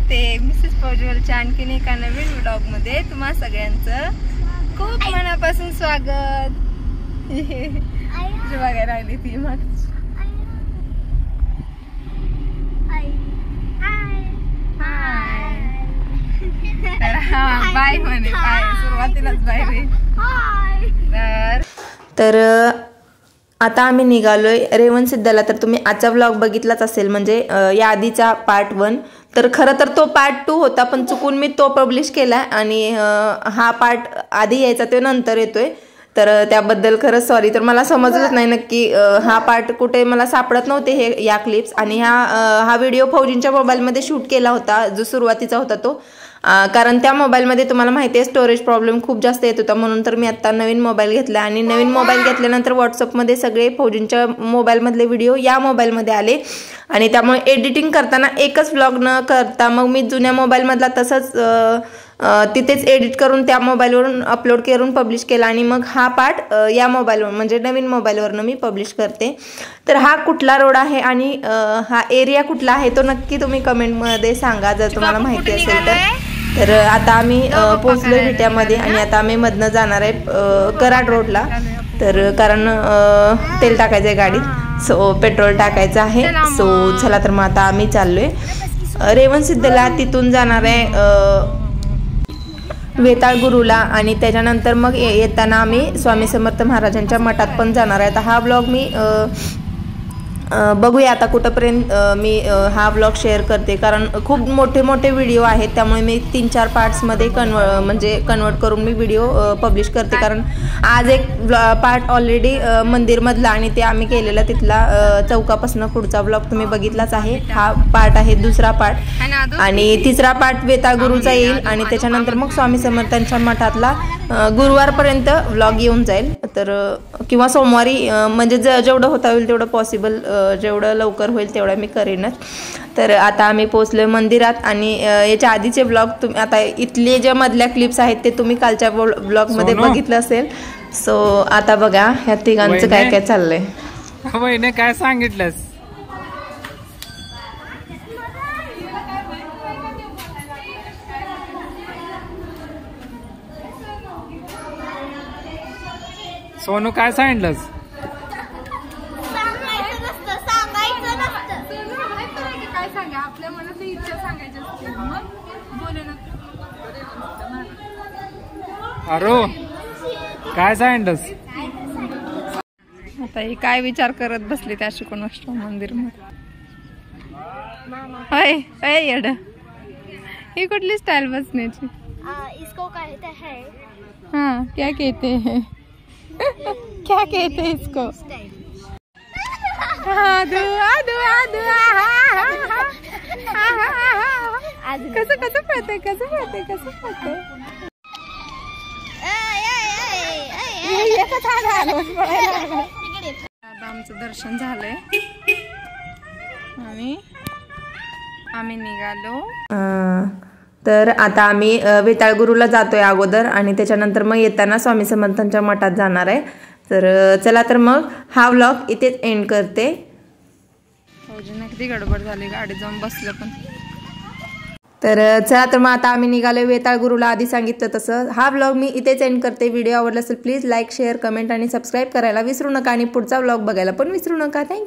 स्वागत आहे मिसेस पौजवलच्या आणखीन एका नवीन व्लॉग मध्ये तुम्हा सगळ्यांचं खूप मनापासून स्वागत. बघायला आली ती मग बाय म्हणे, बाय सुरुवातीलाच बाय रे. तर आता आम्ही निघालोय रेवणसिद्धला. तर तुम्ही आजचा व्लॉग बघितलाच असेल, म्हणजे या आधीचा पार्ट 1. तर खरं तर तो पार्ट 2 होता, पण चुकून मी तो पब्लिश केला आणि हा पार्ट आधी यायचा तो नंतर येतोय. तर त्याबद्दल खरंच सॉरी. तर मला समजलंच नाही नक्की हा पार्ट कुठे मला सापडत नव्हते हे या क्लिप्स. आणि हा व्हिडिओ फौजींच्या मोबाईलमध्ये शूट केला होता जो सुरुवातीचा होता तो, कारण त्या मोबाईलमध्ये तुम्हाला माहिती आहे स्टोरेज प्रॉब्लेम खूप जास्त येत होता. म्हणून तर मी आत्ता नवीन मोबाईल घेतला आणि नवीन मोबाईल घेतल्यानंतर व्हॉट्सअपमध्ये सगळे फौजींच्या मोबाईलमधले व्हिडिओ या मोबाईलमध्ये आले आणि त्यामुळे एडिटिंग करताना एकच व्लॉग न करता मग मी जुन्या मोबाईलमधला तसंच तिथेच एडिट करून त्या मोबाईलवरून अपलोड करून पब्लिश केला आणि मग हा पार्ट या मोबाईलवर म्हणजे नवीन मोबाईलवरनं मी पब्लिश करते. तर हा कुठला रोड आहे आणि हा एरिया कुठला आहे तो नक्की तुम्ही कमेंटमध्ये सांगा जर तुम्हाला माहिती असेल तर. तर आता आम्ही पोचलोय विट्यामध्ये आणि आता आम्ही मधनं जाणार आहे कराड रोडला. तर कारण तेल टाकायचं आहे गाडीत, सो पेट्रोल टाकायचं आहे. सो चला तर मग आता आम्ही चाललोय रेवणसिद्धला. तिथून जाणार आहे वेताळ गुरुला आणि त्याच्यानंतर मग येताना आम्ही स्वामी समर्थ महाराजांच्या मठात पण जाणार आहे. आता हा व्लॉग मी बघूया आता कुठंपर्यंत मी हा व्लॉग शेअर करते, कारण खूप मोठे मोठे व्हिडिओ आहेत त्यामुळे मी 3-4 पार्ट्समध्ये कन्वर्ट करून मी व्हिडिओ पब्लिश करते. कारण आज एक पार्ट ऑलरेडी मंदिरमधला आणि ते आम्ही केलेला तिथला चौकापासून पुढचा व्लॉग तुम्ही बघितलाच आहे. हा पार्ट आहे दुसरा पार्ट आणि तिसरा पार्ट वेताळ गुरुचा येईल आणि त्याच्यानंतर मग स्वामी समर्थांच्या मठातला गुरुवारपर्यंत व्लॉग येऊन जाईल. तर किंवा सोमवारी म्हणजे जेवढं होता होईल तेवढं पॉसिबल, जेवढं लवकर होईल तेवढं मी करेनच. तर आता आम्ही पोचलोय मंदिरात आणि याच्या आधीचे ब्लॉग तुम्ही आता इथले जे मधल्या क्लिप्स आहेत ते तुम्ही कालच्या ब्लॉगमध्ये बघितलं असेल. सो आता बघा ह्या तिघांचं काय काय चाललंय. वहिने काय सांगितलंस? सोनू काय सांगितलंस? काय सांगा आपल्या मनात इच्छा सांगायची असते मग बोलून. अरे काय सांगितलंस? आता ही काय विचार करत बसली त्या शिकून अष्टम मंदिर मध्ये. अय अय येड, ही कुठली स्टाईल बसण्याची? इसको कहते हैं, हाँ क्या कहते हैं क्या कहते हैं इसको? दुआ दुआ दुआ. कसं कसं पळते कसं पळते कसं पळते. आता आमचं दर्शन झालंय आणि आम्ही निघालो. तर आता आम्ही वेताळ गुरुला जातोय अगोदर आणि त्याच्यानंतर मग येताना स्वामी समर्थांच्या मठात जाणार आहे. तर चला तर मग हा व्लॉग इथेच एंड करते. फौजींना किती गडबड झाली, गाडीत जाऊन बसलं पण. तर चला तर मग आता आम्ही निघालोय वेताळ गुरुला. आधी सांगितलं तसं हा व्लॉग मी इथेच एंड करते. व्हिडिओ आवडला असेल प्लीज लाईक शेअर कमेंट आणि सबस्क्राईब करायला विसरू नका आणि पुढचा व्लॉग बघायला पण विसरू नका. थँक्यू.